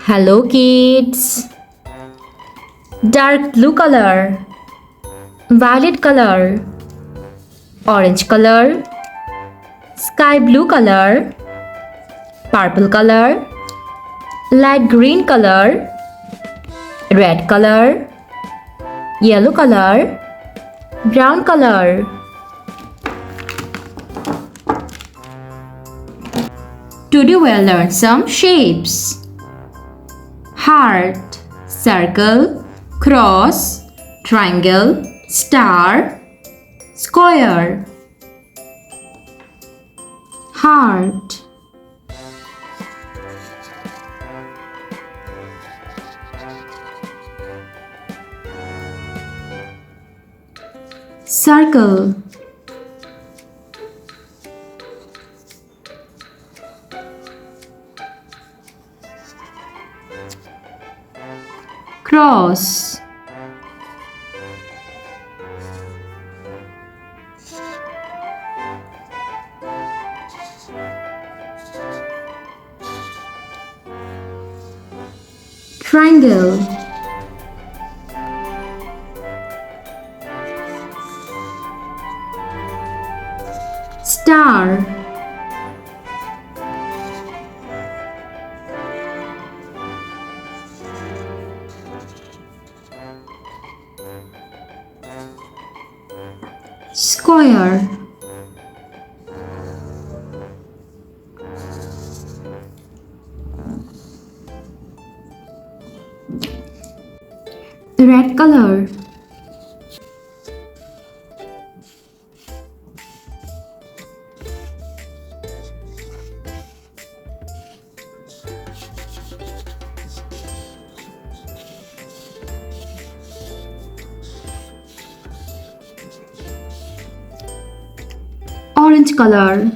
Hello kids! Dark blue color, violet color, orange color, sky blue color, purple color, light green color, red color, yellow color, brown color. Today we'll learn some shapes. Heart, circle, cross, triangle, star, square. Heart, circle, cross, triangle, star, square, red color, orange color,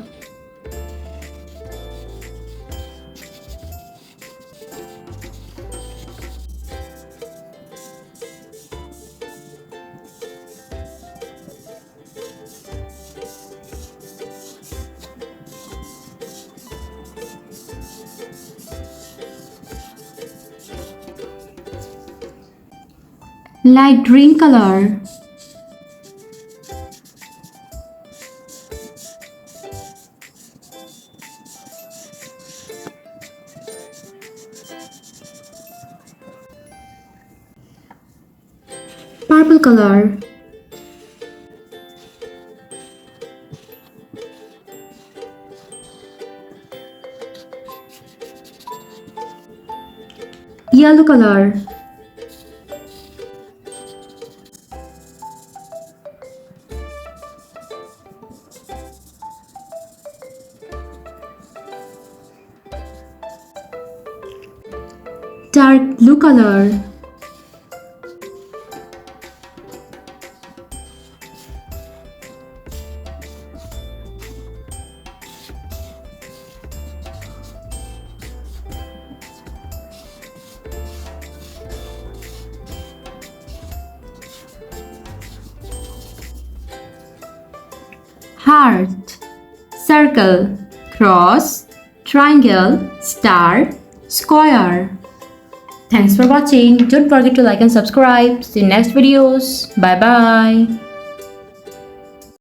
light green color, purple color, yellow color, dark blue color, heart, circle, cross, triangle, star, square. Thanks for watching. Don't forget to like and subscribe. See you next videos. Bye bye.